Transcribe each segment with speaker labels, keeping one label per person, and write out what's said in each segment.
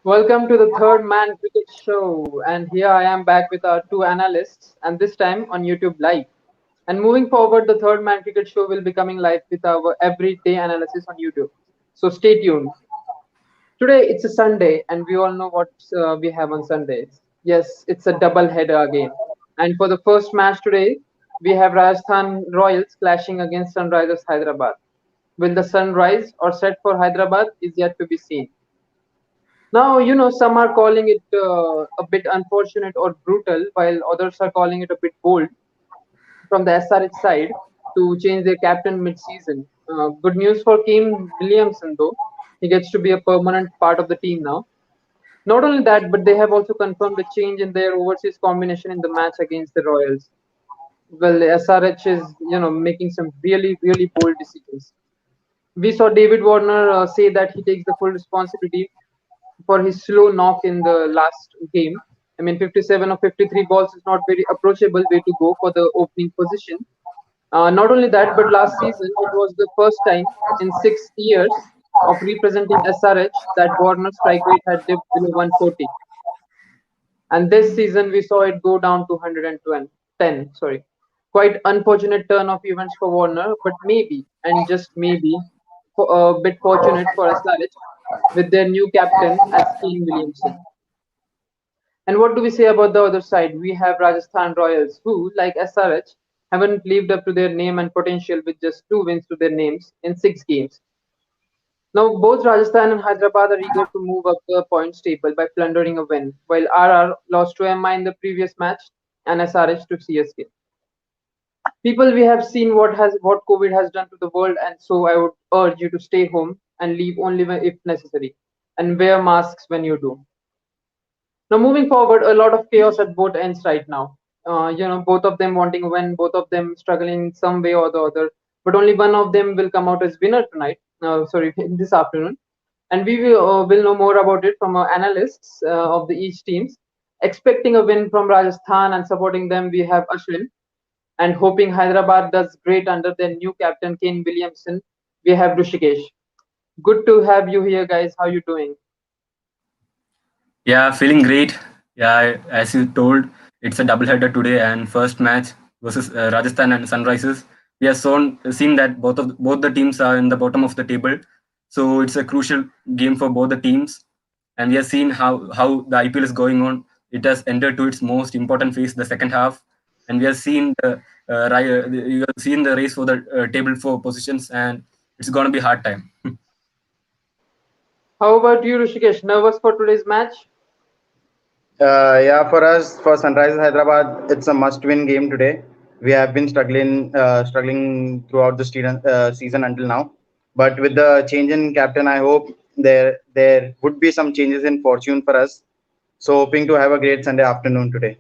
Speaker 1: Welcome to the Third Man Cricket Show, and here I am back with our two analysts, and this time on YouTube Live. And moving forward, the Third Man Cricket Show will be coming live with our everyday analysis on YouTube. So stay tuned. Today it's a Sunday, and we all know what we have on Sundays. Yes, it's a double header again. And for the first match today, we have Rajasthan Royals clashing against Sunrisers Hyderabad. Will the sun rise or set for Hyderabad is yet to be seen. Now, some are calling it a bit unfortunate or brutal, while others are calling it a bit bold from the SRH side to change their captain mid-season. Good news for Kane Williamson, though. He gets to be a permanent part of the team now. Not only that, but they have also confirmed a change in their overseas combination in the match against the Royals. Well, SRH is, making some really, really bold decisions. We saw David Warner say that he takes the full responsibility for his slow knock in the last game. I mean, 57 or 53 balls is not very approachable way to go for the opening position. Not only that, but last season it was the first time in 6 years of representing SRH that Warner's strike rate had dipped below 140. And this season we saw it go down to 110. Sorry, quite unfortunate turn of events for Warner, but maybe and just maybe a bit fortunate for SRH with their new captain as Kane Williamson. And what do we say about the other side? We have Rajasthan Royals, who, like SRH, haven't lived up to their name and potential with just 2 wins to their names in 6 games. Now, both Rajasthan and Hyderabad are eager to move up the points table by plundering a win, while RR lost to MI in the previous match and SRH to CSK. People, we have seen what COVID has done to the world, and so I would urge you to stay home and leave only if necessary, and wear masks when you do. Now, moving forward, a lot of chaos at both ends right now. Both of them wanting a win, both of them struggling in some way or the other, but only one of them will come out as winner tonight. Sorry, this afternoon, and we will know more about it from our analysts of the each teams. Expecting a win from Rajasthan and supporting them, we have Ashwin, and hoping Hyderabad does great under their new captain Kane Williamson, we have Rishikesh. Good to have you here, guys. How you doing?
Speaker 2: Yeah, feeling great. Yeah, as you told, it's a doubleheader today, and first match versus Rajasthan and Sunrisers. We have seen that both the teams are in the bottom of the table, so it's a crucial game for both the teams. And we have seen how the IPL is going on. It has entered to its most important phase, the second half, and we have seen you have seen the race for the table for positions, and it's going to be hard time.
Speaker 1: How about you, Rishikesh? Nervous for today's match?
Speaker 3: Yeah, for us, for Sunrisers Hyderabad, it's a must-win game today. We have been struggling throughout the season until now. But with the change in captain, I hope there would be some changes in fortune for us. So hoping to have a great Sunday afternoon today.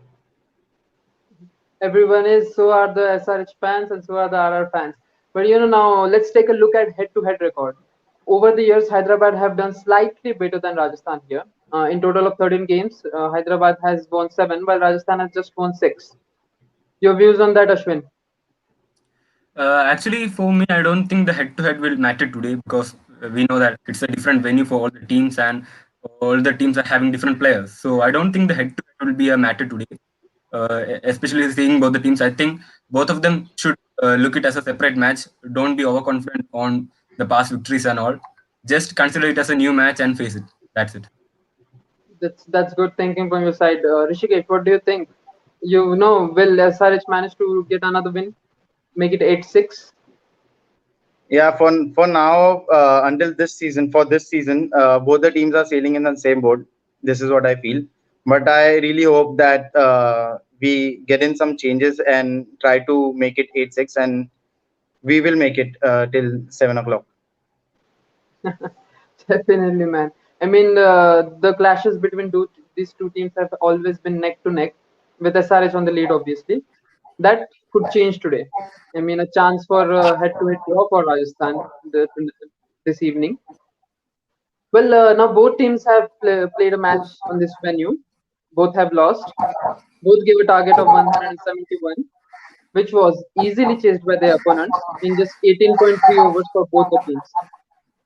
Speaker 1: Everyone is, so are the SRH fans and so are the RR fans. But now let's take a look at head-to-head record. Over the years, Hyderabad have done slightly better than Rajasthan here. In total of 13 games, Hyderabad has won 7, while Rajasthan has just won 6. Your views on that, Ashwin?
Speaker 2: Actually, for me, I don't think the head-to-head will matter today because we know that it's a different venue for all the teams and all the teams are having different players. So I don't think the head-to-head will be a matter today. Especially seeing both the teams, I think both of them should look it as a separate match. Don't be overconfident on the past victories and all. Just consider it as a new match and face it. That's it.
Speaker 1: That's good thinking from your side. Rishikesh, what do you think? Will SRH manage to get another win? Make it 8-6?
Speaker 3: Yeah, for now, until this season, both the teams are sailing in the same boat. This is what I feel. But I really hope that we get in some changes and try to make it 8-6, and we will make it till 7 o'clock.
Speaker 1: Definitely, man. I mean, the clashes between these two teams have always been neck to neck, with SRH on the lead, obviously. That could change today. I mean, a chance for head-to-head draw for Rajasthan this evening. Well, now both teams have played a match on this venue. Both have lost. Both gave a target of 171, which was easily chased by their opponents in just 18.3 overs for both the teams.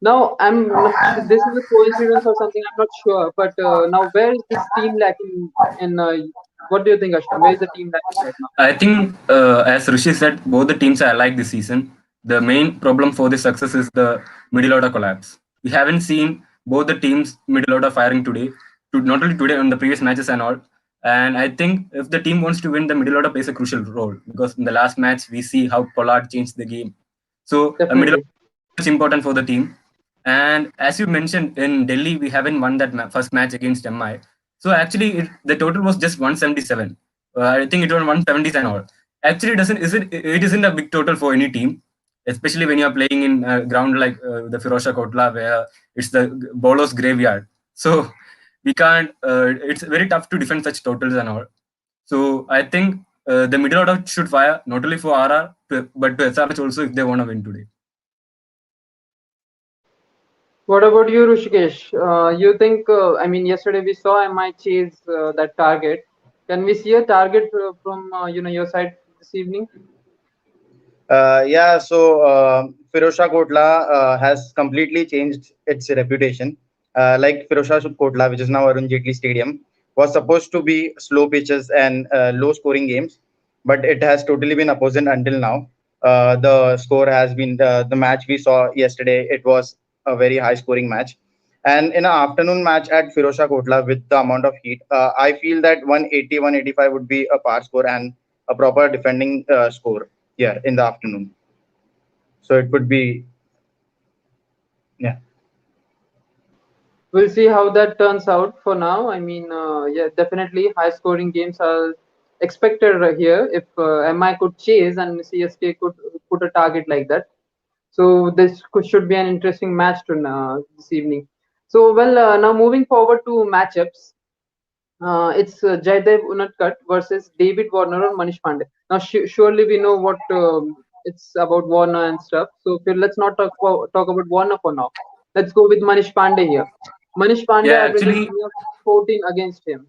Speaker 1: Now, I'm not sure, this is a coincidence or something, I'm not sure. But now, where is this team lacking in? What do you think, Ashwin? Where is the team lacking right now?
Speaker 2: I think, as Rishi said, both the teams are alike this season. The main problem for this success is the middle order collapse. We haven't seen both the teams middle order firing today, not only today on the previous matches and all. And I think if the team wants to win, the middle order plays a crucial role because in the last match we see how Pollard changed the game. So a middle
Speaker 1: Definitely.
Speaker 2: much important for the team. And as you mentioned, in Delhi, we haven't won that first match against MI. So actually, the total was just 177. I think it was 170s and all. Actually, it isn't a big total for any team, especially when you are playing in a ground like the Firozshah Kotla, where it's the bowler's graveyard. So we can't. It's very tough to defend such totals and all. So I think the middle order should fire not only for RR but to SRH also if they want to win today.
Speaker 1: What about you, Rushikesh? You think, I mean, yesterday we saw MI chase that target. Can we see a target from your side this evening?
Speaker 3: Yeah, so Firozshah Kotla has completely changed its reputation. Like Firozshah Kotla, which is now Arun Jaitley Stadium, was supposed to be slow pitches and low scoring games, but it has totally been opposite until now. The score has been the match we saw yesterday. It was a very high scoring match. And in an afternoon match at Firozshah Kotla with the amount of heat, I feel that 180, 185 would be a par score and a proper defending score here in the afternoon. So it would be, yeah,
Speaker 1: We'll see how that turns out for now. I mean, yeah, definitely high scoring games are expected here if MI could chase and CSK could put a target like that. So this should be an interesting match to this evening. So, well, now moving forward to matchups. It's Jaydev Unadkat versus David Warner or Manish Pandey. Now, surely we know what it's about Warner and stuff. So let's not talk about Warner for now. Let's go with Manish Pandey here. Manish Pandey
Speaker 2: Yeah,
Speaker 1: averages
Speaker 2: actually,
Speaker 1: near 14 against him.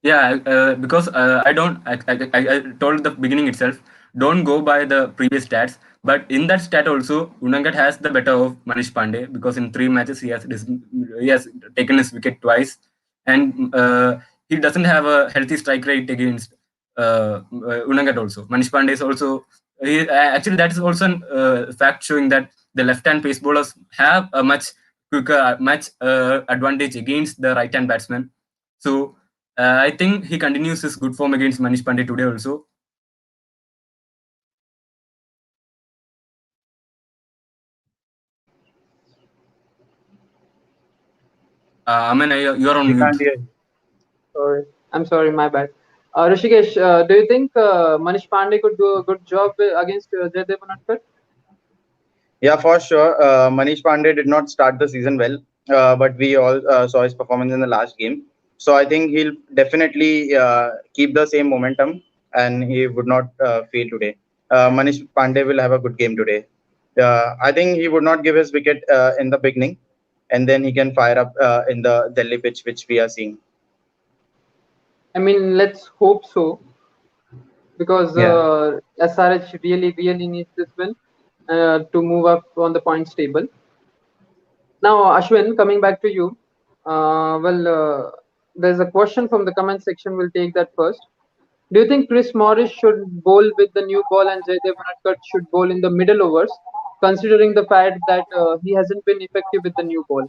Speaker 2: yeah, because I don't, I told the beginning itself, don't go by the previous stats. But in that stat also, Unangat has the better of Manish Pandey because in 3 matches he has taken his wicket twice, and he doesn't have a healthy strike rate against Unangat also. Manish Pandey is also actually that is also a fact showing that the left-hand pace bowlers have a much quicker, much advantage against the right-hand batsman. So I think he continues his good form against Manish Pandey today also. Aman, you are on
Speaker 3: we
Speaker 2: mute.
Speaker 3: can't hear you.
Speaker 1: Sorry, I'm sorry, my bad. Rishikesh, do you think Manish Pandey could do a good job against Jaydev Unadkat?
Speaker 3: Yeah, for sure. Manish Pandey did not start the season well, but we all saw his performance in the last game. So I think he'll definitely keep the same momentum and he would not fail today. Manish Pandey will have a good game today. I think he would not give his wicket in the beginning and then he can fire up in the Delhi pitch, which we are seeing.
Speaker 1: I mean, let's hope so because
Speaker 3: Yeah.
Speaker 1: SRH really needs this win to move up on the points table. Now, Ashwin, coming back to you. There's a question from the comment section. We'll take that first. Do you think Chris Morris should bowl with the new ball and Jaydev Unadkat should bowl in the middle overs, considering the fact that he hasn't been effective with the new ball?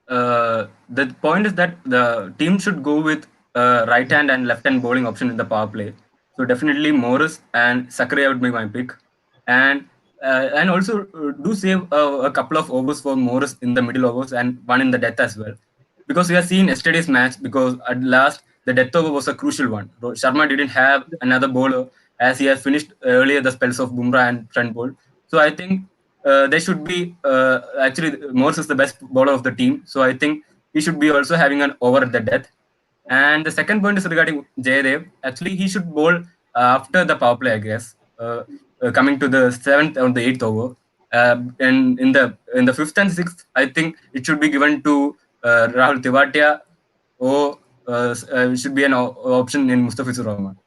Speaker 2: The point is that the team should go with right hand and left hand bowling option in the power play. So definitely Morris and Sakria would be my pick, and also do save a couple of overs for Morris in the middle overs and one in the death as well, because we have seen yesterday's match because at last the death over was a crucial one. Sharma didn't have another bowler as he has finished earlier the spells of Bumrah and Trent Bolt. So I think they should be actually Morse is the best bowler of the team. So I think he should be also having an over at the death. And the second point is regarding Jaydev. Actually, he should bowl after the power play, I guess. Coming to the seventh or the eighth over, and in the fifth and sixth, I think it should be given to Rahul Tewatia or should be an option in Mustafizur Rahman.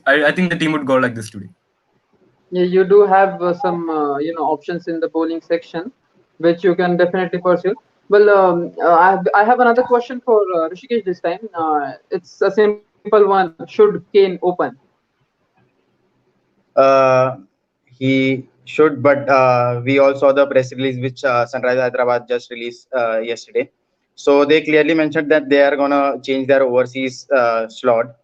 Speaker 2: I think the team would go like this today.
Speaker 1: Yeah, you do have some options in the bowling section. which you can definitely pursue. Well, I have another question for Rishikesh this time. It's a simple one. Should Kane open?
Speaker 3: Uh, he should, but we all saw the press release which Sunrise Hyderabad just released yesterday. So they clearly mentioned that they are gonna change their overseas slot.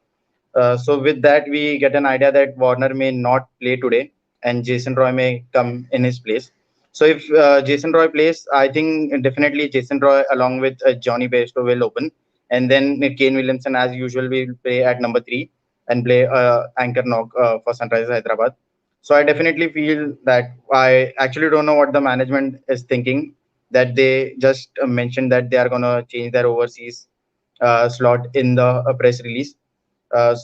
Speaker 3: So with that, we get an idea that Warner may not play today, and Jason Roy may come in his place. So if Jason Roy plays, I think definitely Jason Roy along with Johnny Bairstow will open, and then Kane Williamson, as usual, will play at number three and play anchor knock for Sunrisers Hyderabad. So I definitely feel that I actually don't know what the management is thinking, that they just mentioned that they are gonna change their overseas slot in the press release.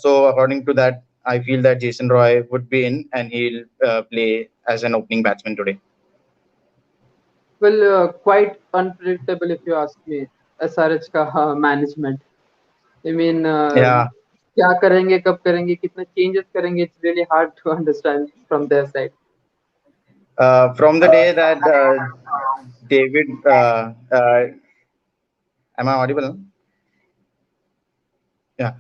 Speaker 3: So according to that, I feel that Jason Roy would be in and he'll play as an opening batsman today.
Speaker 1: Well, quite unpredictable if you ask me. SRH का management. I mean,
Speaker 3: Yeah.
Speaker 1: क्या करेंगे, कब करेंगे, कितना changes करेंगे? It's really hard to understand from their side.
Speaker 3: From the day that David, am I audible? Yeah.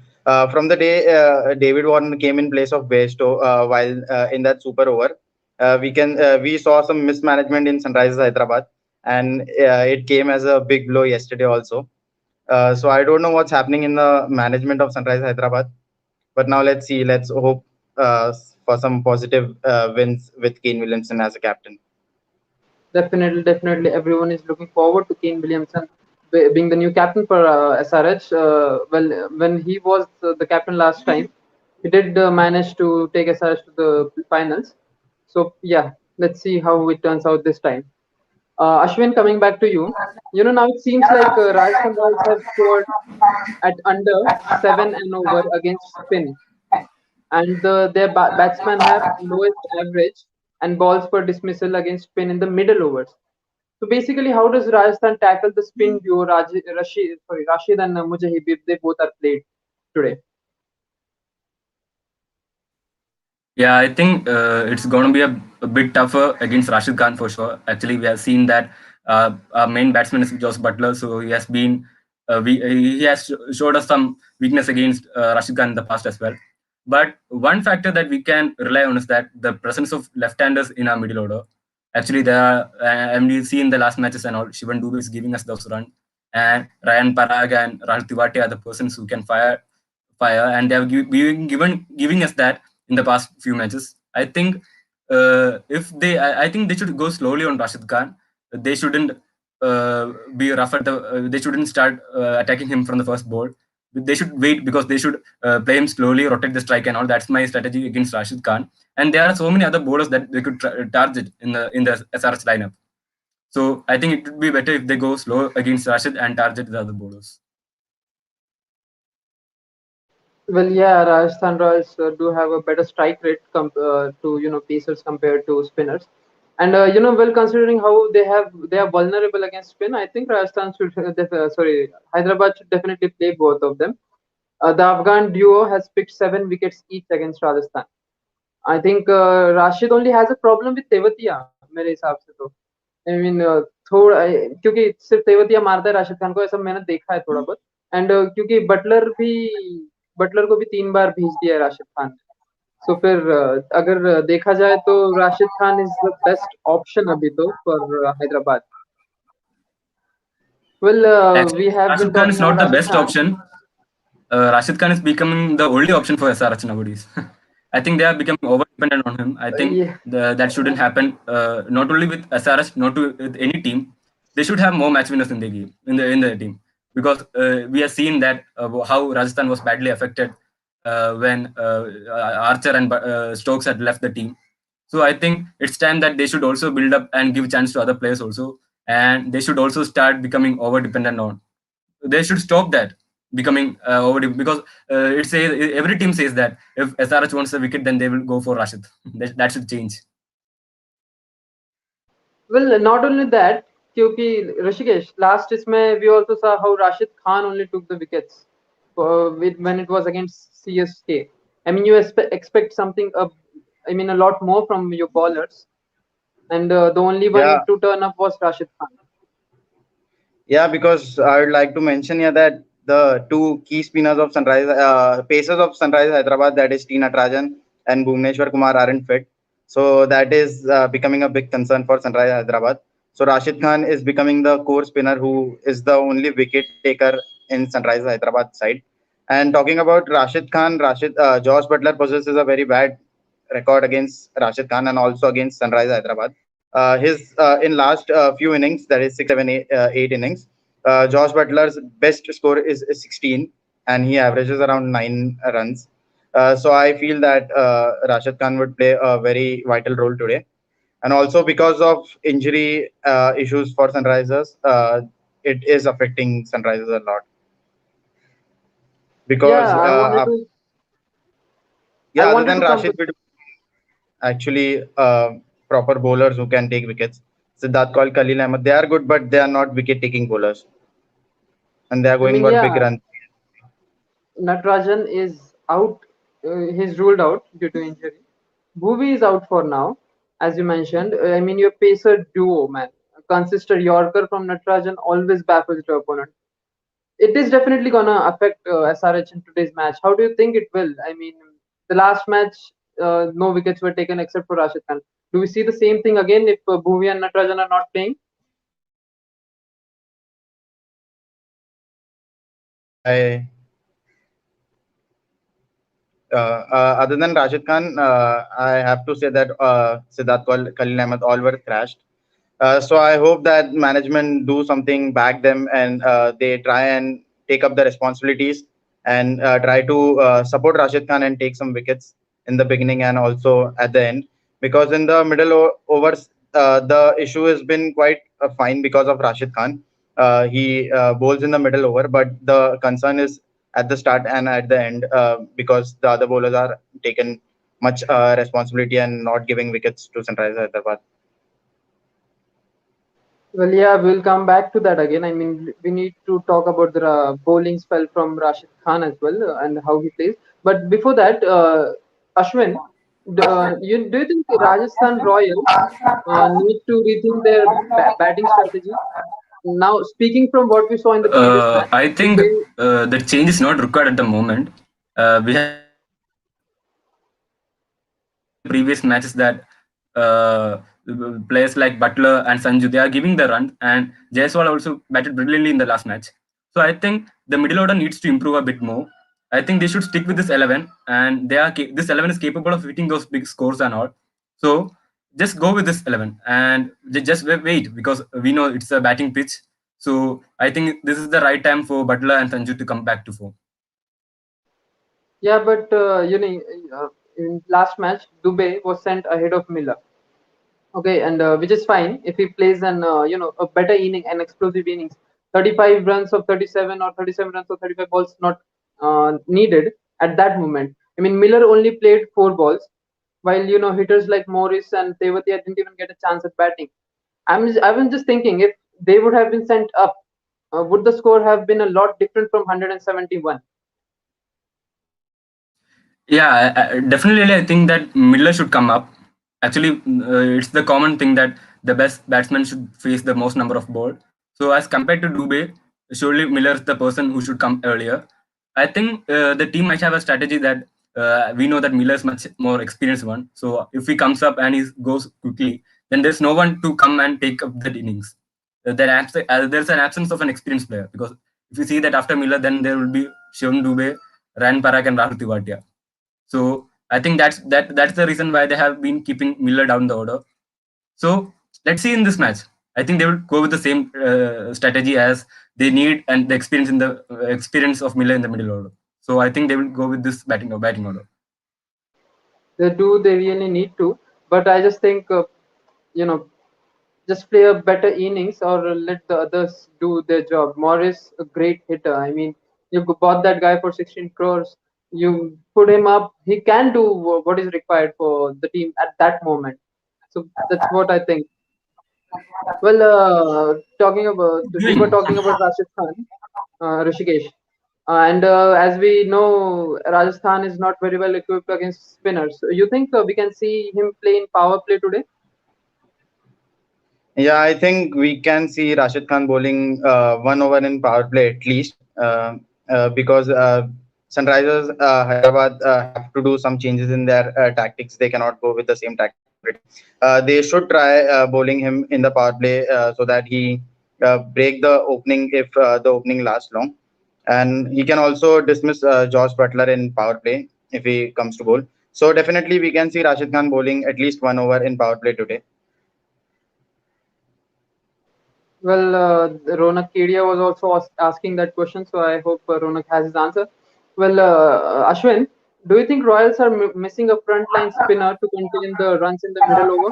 Speaker 3: From the day David Warner came in place of Bairstow while in that super over, we saw some mismanagement in Sunrisers Hyderabad, and it came as a big blow yesterday also. So I don't know what's happening in the management of Sunrisers Hyderabad, but now let's see. Let's hope for some positive wins with Kane Williamson as a captain.
Speaker 1: Definitely, definitely. Everyone is looking forward to Kane Williamson being the new captain for SRH. Well, when he was the captain last time, he did manage to take SRH to the finals. So yeah, let's see how it turns out this time. Ashwin, coming back to you. You know, now it seems like Rajasthan Royals have scored at under 7 and over against spin, and their batsmen have lowest average and balls per dismissal against spin in the middle overs. So basically, how does Rajasthan tackle the spin duo Rashid and Mujahid if they both are played today?
Speaker 2: Yeah, I think it's going to be a bit tougher against Rashid Khan for sure. Actually, we have seen that our main batsman is Josh Butler, so he has been he has showed us some weakness against Rashid Khan in the past as well. But one factor that we can rely on is that the presence of left-handers in our middle order. Actually, there are, and we see in the last matches and all, Shivan Dubey is giving us those runs, and Ryan Parag and Rahul Tiwati are the persons who can fire, and they have been giving us that in the past few matches. I think if they, I think they should go slowly on Rashid Khan. They shouldn't be rough at the. They shouldn't start attacking him from the first ball. They should wait because they should play him slowly, rotate the strike and all. That's my strategy against Rashid Khan. And there are so many other bowlers that they could target in the SRH lineup. So I think it would be better if they go slow against Rashid and target the other bowlers.
Speaker 1: Well, yeah, Rajasthan Royals do have a better strike rate to pacers compared to spinners, and well, considering how they are vulnerable against spin, I think Rajasthan should Hyderabad should definitely play both of them. The Afghan duo has picked 7 wickets each against Rajasthan. I think Rashid only has a problem with Tewatia मेरे हिसाब से तो I mean थोड़ा क्योंकि सिर्फ तेवतिया मारता है राशिद खान को ऐसा मैंने देखा है थोड़ा बहुत एंड क्योंकि बटलर को भी 3 बार भेज दिया है राशिद खान ने सो फिर अगर देखा जाए तो Rashid Khan is the best option अभी तो for Hyderabad well
Speaker 2: Actually,
Speaker 1: we have been
Speaker 2: Rashid Khan is
Speaker 1: talking
Speaker 2: not
Speaker 1: about
Speaker 2: the
Speaker 1: Rashid
Speaker 2: best
Speaker 1: Khan
Speaker 2: option. Rashid Khan is becoming the only option for SRH nowadays. I think they are becoming over dependent on him. I think
Speaker 1: ये
Speaker 2: that shouldn't happen. Not only with SRH, not with any team. They should have more match winners in the game in the team because we have seen that how Rajasthan was badly affected when Archer and Stokes had left the team. So I think it's time that they should also build up and give chance to other players also, and they should also start becoming over dependent on. They should stop that becoming over because it says every team says that if SRH wants a wicket, then they will go for Rashid. That should change.
Speaker 1: Well, not only that, क्योंकि Rishikesh last इसमें we also saw how Rashid Khan only took the wickets when it was against CSK. I mean, you expect something I mean, a lot more from your bowlers. and the only
Speaker 3: Yeah,
Speaker 1: one to turn up was Rashid Khan.
Speaker 3: yeah, because I would like to mention here that the two key spinners of Sunrise, pacers of Sunrise Hyderabad, that is T. Natarajan and Bhuvneshwar Kumar, aren't fit. So that is becoming a big concern for Sunrise Hyderabad. So Rashid Khan is becoming the core spinner who is the only wicket taker in Sunrise Hyderabad side. And talking about Rashid Khan, Josh Butler possesses a very bad record against Rashid Khan and also against Sunrise Hyderabad. His in last few innings, that is 6, 7, 8, 8 innings, Josh Butler's best score is 16, and he averages around 9 runs. So I feel that Rashid Khan would play a very vital role today, and also because of injury issues for Sunrisers, it is affecting Sunrisers a lot because
Speaker 1: Yeah, I
Speaker 3: yeah, other
Speaker 1: wanted
Speaker 3: than
Speaker 1: to come to
Speaker 3: Rashid, we do actually proper bowlers who can take wickets. Siddharth Kaul, Khalil Ahmed, they are good, but they are not wicket-taking bowlers, and they are
Speaker 1: I
Speaker 3: going
Speaker 1: mean,
Speaker 3: for
Speaker 1: yeah,
Speaker 3: big runs.
Speaker 1: Natarajan is out. He's ruled out due to injury. Bhuvi is out for now, as you mentioned. I mean, your pacer duo, man. A consistent Yorker from Natarajan always baffles the opponent. It is definitely gonna affect SRH in today's match. How do you think it will? I mean, the last match, no wickets were taken except for Rashid Khan. Do we see the same thing again if Bhuvi and Natarajan are not playing?
Speaker 3: I Other than Rashid Khan, I have to say that Siddharth Kaul, Khalil Ahmed, all were thrashed. So I hope that management do something, back them, and they try and take up the responsibilities and try to support Rashid Khan and take some wickets in the beginning and also at the end. Because in the overs, the issue has been quite fine because of Rashid Khan. He bowls in the middle over, but the concern is at the start and at the end because the other bowlers are taken much responsibility and not giving wickets to Sunrisers Hyderabad.
Speaker 1: Well, yeah, we'll come back to that again. I mean, we need to talk about the bowling spell from Rashid Khan as well and how he plays. But before that, Ashwin, do you think the Rajasthan Royals need to rethink their batting strategy? Now, speaking from what we saw in the previous match,
Speaker 2: I
Speaker 1: the
Speaker 2: think
Speaker 1: way
Speaker 2: the change is not required at the moment. We have seen in the previous matches that players like Butler and Sanju, they are giving the run, and Jaiswal also batted brilliantly in the last match. So I think the middle order needs to improve a bit more. I think they should stick with this 11, and this 11 is capable of hitting those big scores and all. So just go with this 11 and just wait because we know it's a batting pitch. So I think this is the right time for Butler and Sanju to come back to form.
Speaker 1: yeah, but in last match, Dubey was sent ahead of Miller. Okay, and which is fine if he plays an a better inning, an explosive innings. 35 runs of 37 or 37 runs of 35 balls not needed at that moment. I mean, Miller only played 4 balls, while hitters like Morris and Tewatia didn't even get a chance at batting. I was just thinking if they would have been sent up, would the score have been a lot different from 171?
Speaker 2: Yeah, definitely. I think that Miller should come up. Actually, it's the common thing that the best batsman should face the most number of ball. So as compared to Dubey, surely Miller is the person who should come earlier. I think the team might have a strategy that we know that Miller is much more experienced one. So if he comes up and he goes quickly, then there's no one to come and take up that innings. There's an absence of an experienced player because if you see that after Miller, then there will be Shivam Dubey, Ryan Parak, and Rahul Tiwatia. So I think that's the reason why they have been keeping Miller down the order. So let's see in this match. I think they will go with the same strategy as they need and the experience in the experience of Miller in the middle order. So I think they will go with this batting order.
Speaker 1: They do. They really need to. But I just think you know just play a better innings or let the others do their job. Morris, a great hitter. I mean, you bought that guy for 16 crores. You put him up. He can do what is required for the team at that moment. So that's what I think. Well, talking about we were
Speaker 2: Doing.
Speaker 1: talking about Rashid Khan, Rishikesh, and as we know, Rajasthan is not very well equipped against spinners. You think we can see him play in power play today?
Speaker 3: Yeah, I think we can see Rashid Khan bowling 1 over in power play at least, because Sunrisers Hyderabad have to do some changes in their tactics. They cannot go with the same tactics every time. They should try bowling him in the power play so that he break the opening if the opening lasts long. And he can also dismiss Josh Butler in power play if he comes to bowl. So definitely we can see Rashid Khan bowling at least 1 over in power play today.
Speaker 1: Well, Ronak Kedia was also asking that question, so I hope Ronak has his answer. Well, Ashwin, do you think Royals are missing a frontline spinner to contain the runs in the middle over?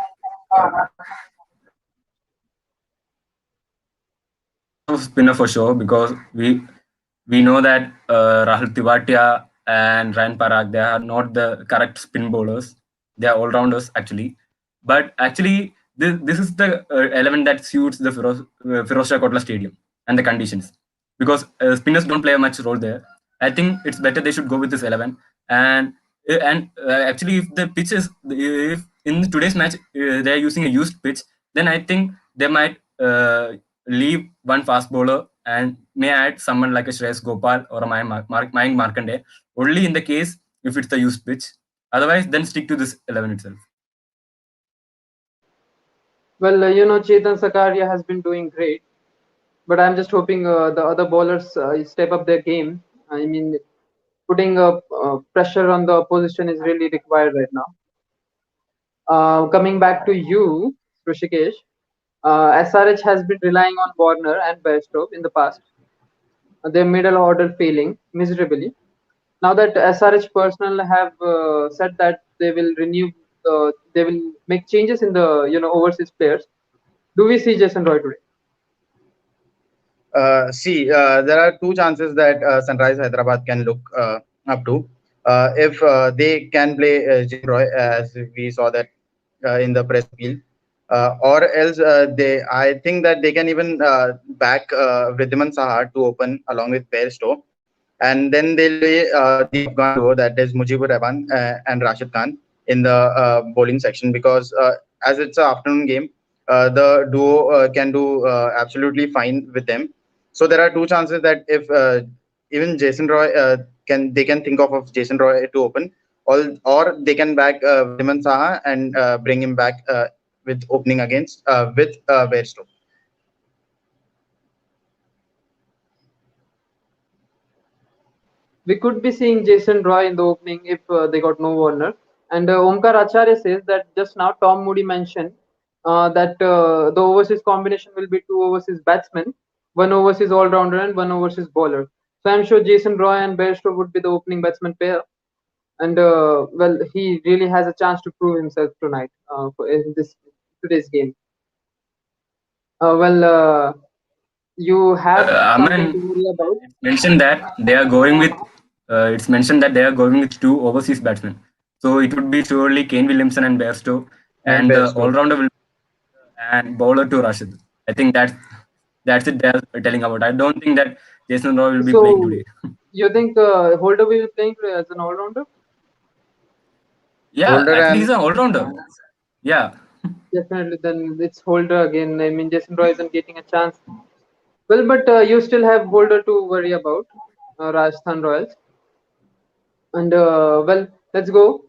Speaker 2: So spinner for sure because we know that Rahul Tivatia and Ryan Parag, they are not the correct spin bowlers. They are all rounders actually. But actually, this is the 11 that suits the Firozshah Kotla Stadium and the conditions because spinners don't play a much role there. I think it's better they should go with this 11. And actually, if the pitch is if in today's match they are using a used pitch, then I think they might leave one fast bowler and may add someone like a Shreyas Gopal or a Mayank Markande only in the case if it's the used pitch. Otherwise, then stick to this 11 itself.
Speaker 1: Well, Chetan Sakaria has been doing great, but I'm just hoping the other bowlers step up their game. I mean, putting pressure on the opposition is really required right now. Coming back to you, Rishikesh, SRH has been relying on Warner and Bairstow in the past. Their middle order failing miserably. Now that SRH personnel have said that they will make changes in the overseas players. Do we see Jason Roy today?
Speaker 3: There are two chances that Sunrise Hyderabad can look up to. If they can play Jason Roy, as we saw that in the press appeal, or else I think that they can even back Vridhiman Saha to open along with Bairstow, and then they'll play the Afghan duo, that is Mujibur Rahman and Rashid Khan, in the bowling section, because as it's an afternoon game, the duo can do absolutely fine with them. So there are two chances that if even Jason Roy can think of Jason Roy to open, or they can back Vridhiman Saha and bring him back with opening against with Bairstow.
Speaker 1: We could be seeing Jason Roy in the opening if they got no Warner. And Omkar Acharya says that just now Tom Moody mentioned that the overseas combination will be two overseas batsmen, one overseas all-rounder and one overseas bowler. So I'm sure Jason Roy and Bairstow would be the opening batsman pair. And well, he really has a chance to prove himself tonight in this today's game. Well, you have something to
Speaker 2: Aman,
Speaker 1: worry about.
Speaker 2: it's mentioned that they are going with. It's mentioned that they are going with two overseas batsmen. So it would be surely Kane Williamson and Bairstow,
Speaker 3: And
Speaker 2: and the
Speaker 3: Bairstow.
Speaker 2: all-rounder will and bowler to Rashid. I think that's it. They're telling about. I don't think that Jason Roy will be playing
Speaker 1: So
Speaker 2: today.
Speaker 1: you think Holder will be playing as an all-rounder?
Speaker 2: Yeah,
Speaker 3: Holder
Speaker 2: actually he's
Speaker 3: and
Speaker 2: an all-rounder. Yeah.
Speaker 1: Definitely, then it's Holder again. I mean, Jason Roy isn't getting a chance. Well, but you still have Holder to worry about, Rajasthan Royals. And well, let's go.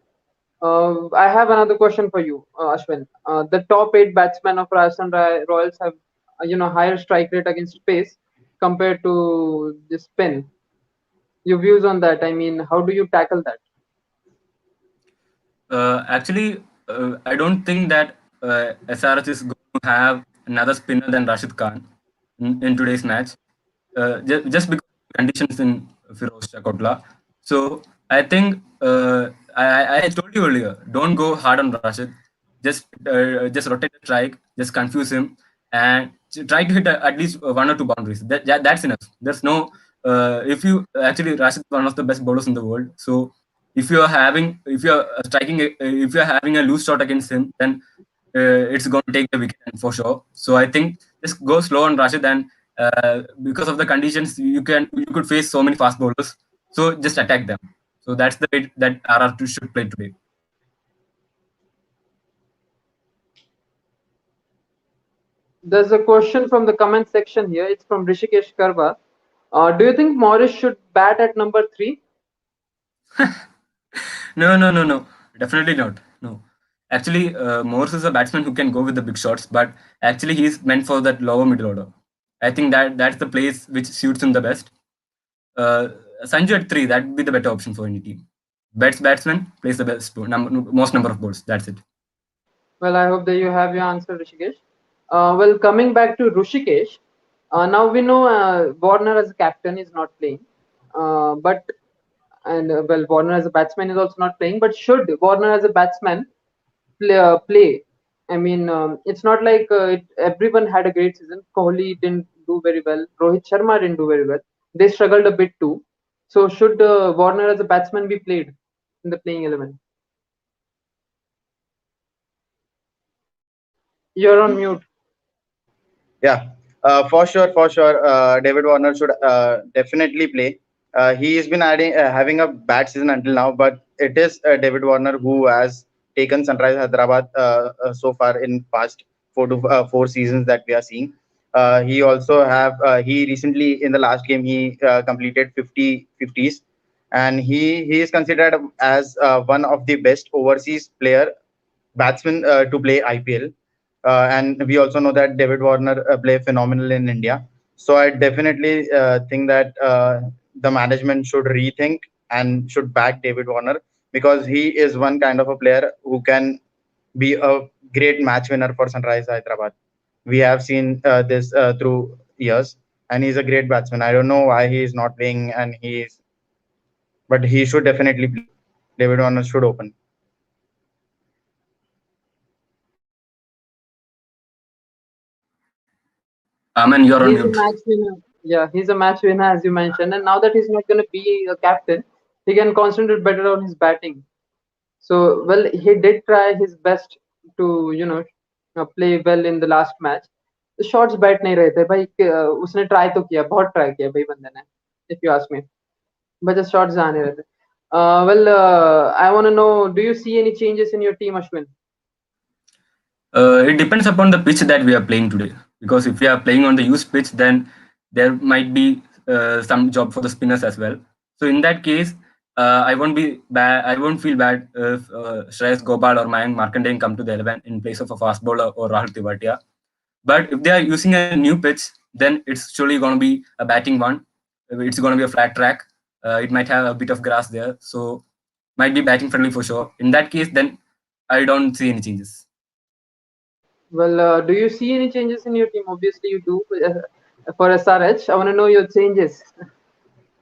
Speaker 1: I have another question for you, Ashwin. The top eight batsmen of Rajasthan Royals have, higher strike rate against pace compared to the spin. Your views on that? I mean, how do you tackle that?
Speaker 2: Actually, I don't think that SRH is going to have another spinner than Rashid Khan in today's match, just because of conditions in Firoz Kotla. So I think I told you earlier, don't go hard on Rashid. Just rotate the strike, just confuse him, and try to hit at least one or two boundaries. That's enough. There's no if you actually Rashid is one of the best bowlers in the world. So if you're striking if you're having a loose shot against him, then it's going to take the wicket for sure. So I think just go slow on Rashid, and because of the conditions, you could face so many fast bowlers. So just attack them. So that's the way that RR2 should play today.
Speaker 1: There's a question from the comment section here. It's from Rishikesh Karwa. Do you think Morris should bat at number three?
Speaker 2: No, no, no, no. Definitely not. No. Actually, Morse is a batsman who can go with the big shots, but actually he's meant for that lower middle order. I think that's the place which suits him the best. Uh, Sanju at three, that would be the better option for any team. Best batsman plays the most number of balls. That's it.
Speaker 1: Well, I hope that you have your answer, Rishikesh. Well, coming back to Rishikesh, now we know Warner as a captain is not playing, but and well, Warner as a batsman is also not playing. But should Warner as a batsman play? I mean, it's not like everyone had a great season. Kohli didn't do very well. Rohit Sharma didn't do very well. They struggled a bit too. So should Warner as a batsman be played in the playing 11? You're on mute.
Speaker 3: Yeah, for sure, for sure. David Warner should definitely play. He has been having a bad season until now, but it is David Warner who has taken Sunrise Hyderabad so far in past 4 seasons that we are seeing. He also have he recently in the last game he completed 50 50s, and he is considered as one of the best overseas player batsman to play IPL. And we also know that David Warner play phenomenal in India. So I definitely think that the management should rethink and should back David Warner because he is one kind of a player who can be a great match winner for Sunrise Hyderabad. We have seen this through years, and he's a great batsman. I don't know why he is not playing, but he should definitely play. David Warner should open.
Speaker 2: Aman, you're on
Speaker 1: He's a
Speaker 2: mute.
Speaker 1: match winner. Yeah, he's a match winner as you mentioned. And now that he's not going to be a captain, he can concentrate better on his batting. So, well, he did try his best to, play well in the last match. The shots बैठ नहीं रहे थे भाई उसने try तो किया बहुत try किया भाई बंदे ने if you ask me but the shots जा नहीं रहे थे I want to know, do you see any changes in your team, Ashwin?
Speaker 2: It depends upon the pitch that we are playing today. Because if we are playing on the used pitch, then there might be some job for the spinners as well. So in that case, I won't be bad. I won't feel bad if Shreyas Gopal or Mayank Markandeyan come to the 11 in place of a fast bowler or Rahul Tivatia. But if they are using a new pitch, then it's surely going to be a batting one. It's going to be a flat track. It might have a bit of grass there, so might be batting friendly for sure. In that case, then I don't see any changes.
Speaker 1: Well, do you see any changes in your team? Obviously, you do. For SRH, I want to know your changes.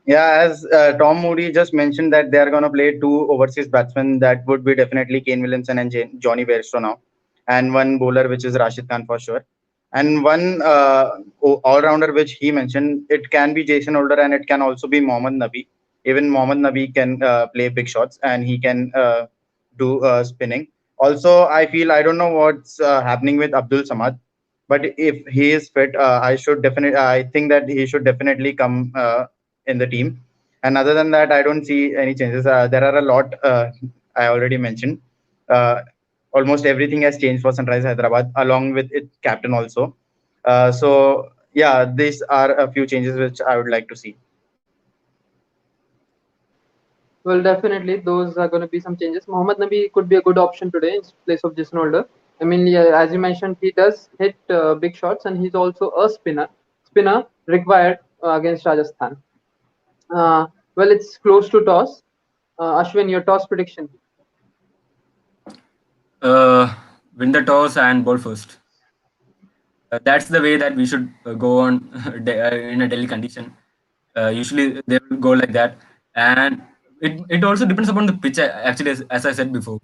Speaker 3: Yeah, as Tom Moody just mentioned that they are going to play two overseas batsmen. That would be definitely Kane Williamson and Johnny Bairstow now, and one bowler which is Rashid Khan for sure, and one all-rounder which he mentioned. It can be Jason Holder and it can also be Mohammad Nabi. Even Mohammad Nabi can play big shots and he can do spinning. Also, I feel I don't know what's happening with Abdul Samad, but if he is fit, I think that he should definitely come in the team. And other than that, I don't see any changes. There are a lot I already mentioned. Uh, Almost everything has changed for Sunrise Hyderabad, along with its captain also. So yeah, these are a few changes which I would like to see.
Speaker 1: Well, definitely, those are going to be some changes. Mohammad Nabi could be a good option today in place of Jason Holder. I mean, yeah, as you mentioned, he does hit big shots, and he's also a spinner. Spinner required against Rajasthan. Well, it's close to toss. Ashwin, your toss prediction.
Speaker 2: Win the toss and bowl first. That's the way that we should go on in a Delhi condition. Usually they will go like that, and it also depends upon the pitch. Actually, as I said before,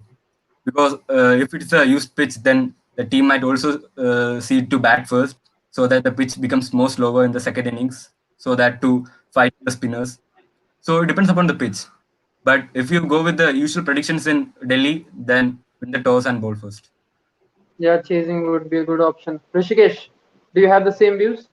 Speaker 2: because if it's a used pitch, then the team might also see to bat first, so that the pitch becomes more slower in the second innings, so that to fight the spinners. So it depends upon the pitch. But if you go with the usual predictions in Delhi, then win the toss and bowl first.
Speaker 1: Yeah, chasing would be a good option. Rishikesh, do you have the same views?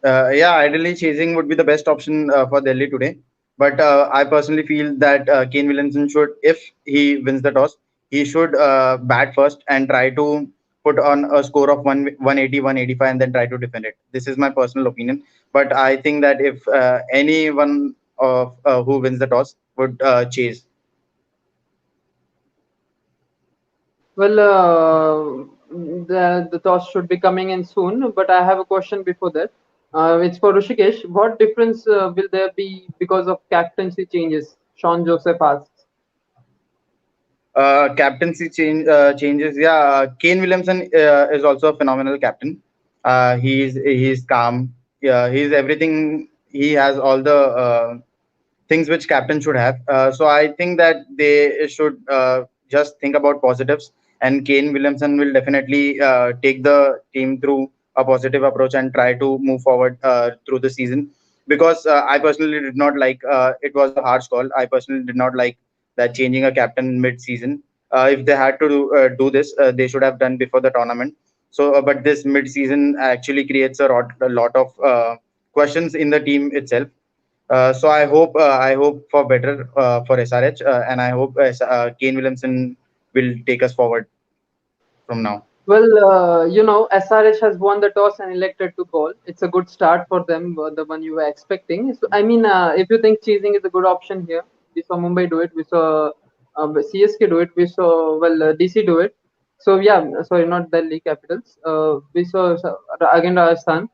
Speaker 3: Yeah, ideally chasing would be the best option for Delhi today. But I personally feel that Kane Williamson should, if he wins the toss, he should bat first and try to put on a score of 180, 185, and then try to defend it. This is my personal opinion. But I think that if anyone of who wins the toss would chase.
Speaker 1: Well, the toss should be coming in soon, but I have a question before that. It's for Rishikesh. What difference will there be because of captaincy changes? Sean Joseph asks.
Speaker 3: Captaincy changes. Yeah, Kane Williamson is also a phenomenal captain. He's calm. Yeah, he's everything. He has all the things which captain should have. So I think that they should just think about positives, and Kane Williamson will definitely take the team through a positive approach and try to move forward through the season. Because I personally did not like it was a harsh call. I personally did not like that changing a captain mid-season. If they had to do this, they should have done before the tournament. So, but this mid-season actually creates a lot of questions in the team itself. So I hope for better for SRH, and I hope Kane Williamson will take us forward from now.
Speaker 1: Well, SRH has won the toss and elected to bowl. It's a good start for them, the one you were expecting. So, I mean, if you think chasing is a good option here, we saw Mumbai do it, we saw CSK do it, we saw, well, DC do it. So, yeah, sorry, not Delhi Capitals. We saw again Rajasthan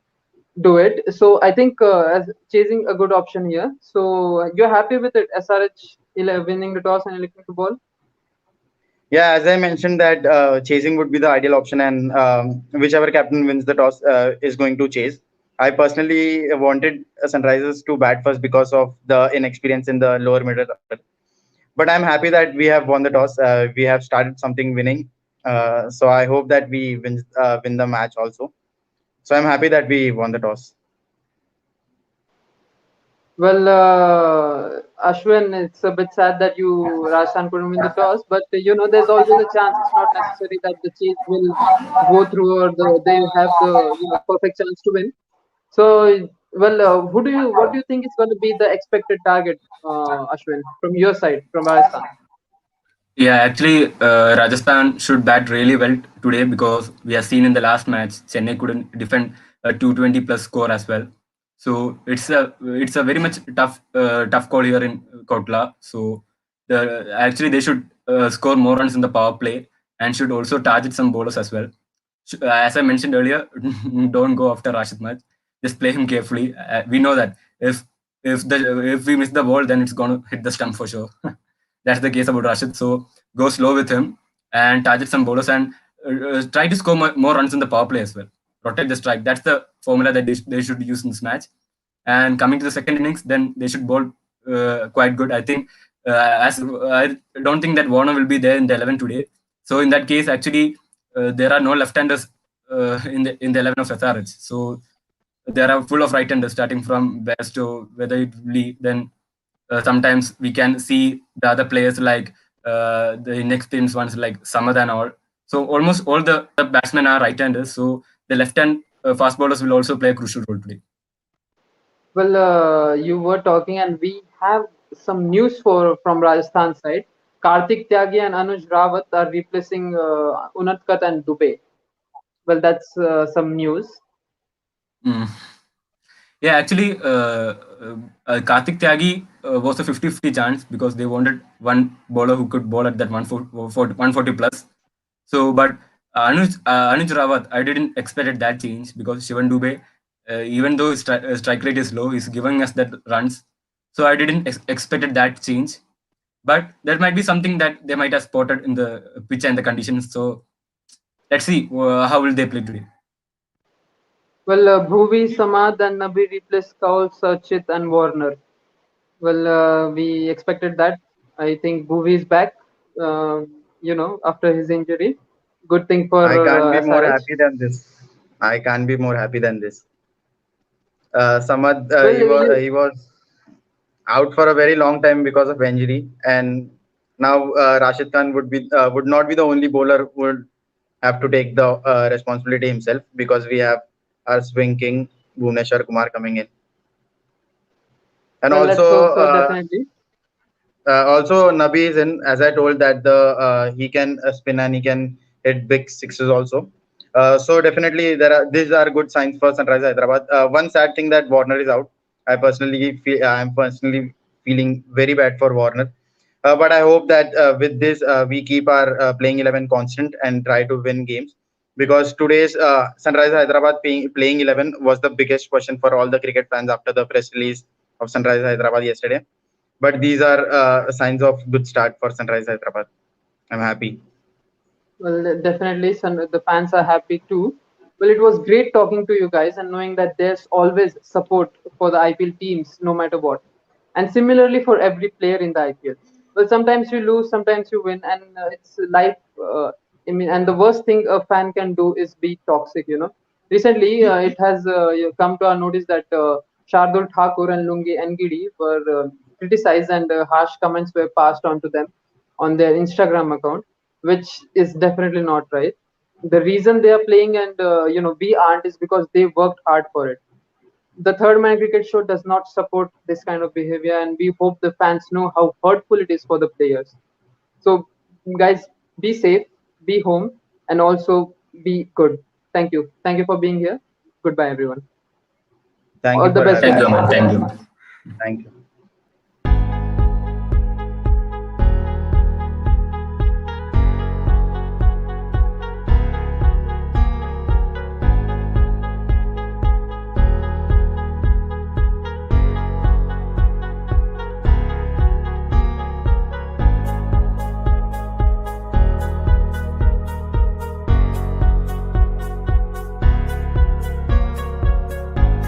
Speaker 1: do it. So, I think as chasing a good option here. So, you're happy with it, SRH winning the toss and electing to bowl?
Speaker 3: Yeah, as I mentioned that chasing would be the ideal option, and whichever captain wins the toss is going to chase. I personally wanted Sunrisers to bat first because of the inexperience in the lower middle order. But I'm happy that we have won the toss. We have started something winning. So I hope that we win the match also. So I'm happy that we won the toss.
Speaker 1: Well, Ashwin, it's a bit sad that Rajasthan couldn't win the toss, but there's always a chance. It's not necessary that the chase will go through or they have the perfect chance to win. So, well, what do you think is going to be the expected target, Ashwin, from your side, from Rajasthan?
Speaker 2: Yeah, actually, Rajasthan should bat really well today because we have seen in the last match Chennai couldn't defend a 220 plus score as well. So it's a very much tough call here in Kotla. So actually they should score more runs in the power play and should also target some bowlers as well. As I mentioned earlier, don't go after Rashid much. Just play him carefully. We know that if we miss the ball, then it's going to hit the stump for sure. That's the case about Rashid. So go slow with him and target some bowlers and try to score more runs in the power play as well. Rotate the strike. That's the formula that they should use in this match. And coming to the second innings, then they should bowl quite good. I think as I don't think that Warner will be there in the 11 today. So in that case, actually, there are no left-handers in the 11 of SRH. So there are full of right-handers starting from best to whether it Lee. Then sometimes we can see the other players like the next teams ones like Samad and all. So almost all the batsmen are right-handers. So the left-hand fast bowlers will also play a crucial role today.
Speaker 1: Well, you were talking, and we have some news from Rajasthan side. Karthik Tyagi and Anuj Rawat are replacing Unadkat and Dubey. Well, that's some news.
Speaker 2: Mm. Yeah, actually, Karthik Tyagi was a 50-50 chance because they wanted one bowler who could bowl at that 140 plus. So, but Anuj Rawat, I didn't expect that change because Shivan Dubey, even though his strike rate is low, is giving us that runs. So I didn't expected that change. But there might be something that they might have spotted in the pitch and the conditions. So let's see how will they play today.
Speaker 1: Well, Bhuvi, Samad, and Nabi replaced Kaul, Sarchit, and Warner. Well, we expected that. I think Bhuvi is back, after his injury. Good thing for
Speaker 3: I can't be more
Speaker 1: SRH.
Speaker 3: happy than this. I can't be more happy than this. Samad,
Speaker 1: Well,
Speaker 3: he was out for a very long time because of injury, and now Rashid Khan would not be the only bowler who would have to take the responsibility himself because we have our swing king Bhuvneshwar Kumar coming in, and
Speaker 1: well, let's hope
Speaker 3: also
Speaker 1: so, definitely.
Speaker 3: also Nabi is in. As I told that the he can spin and he can hit big sixes also. So definitely these are good signs for Sunrise Hyderabad. One sad thing that Warner is out. I'm personally feeling very bad for Warner. But I hope that with this we keep our playing 11 constant and try to win games, because today's Sunrise Hyderabad playing 11 was the biggest question for all the cricket fans after the press release of Sunrise Hyderabad yesterday. But these are signs of good start for Sunrise Hyderabad. I'm happy.
Speaker 1: Well, definitely, the fans are happy too. Well, it was great talking to you guys and knowing that there's always support for the IPL teams, no matter what. And similarly for every player in the IPL. Well, sometimes you lose, sometimes you win, and it's life. I mean, and the worst thing a fan can do is be toxic. Recently, it has come to our notice that Shardul Thakur and Lungi Ngidi were criticized, and harsh comments were passed on to them on their Instagram account, which is definitely not right. The reason they are playing and we aren't is because they worked hard for it. The Third Man Cricket Show does not support this kind of behavior, and we hope the fans know how hurtful it is for the players. So, guys, be safe, be home, and also be good. Thank you. Thank you for being here. Goodbye, everyone.
Speaker 3: Thank
Speaker 1: All
Speaker 3: you
Speaker 1: the
Speaker 3: for
Speaker 1: best,
Speaker 2: Thank
Speaker 3: having
Speaker 2: you,
Speaker 1: guys.
Speaker 3: us.
Speaker 2: Aman. Thank you.
Speaker 3: Thank you.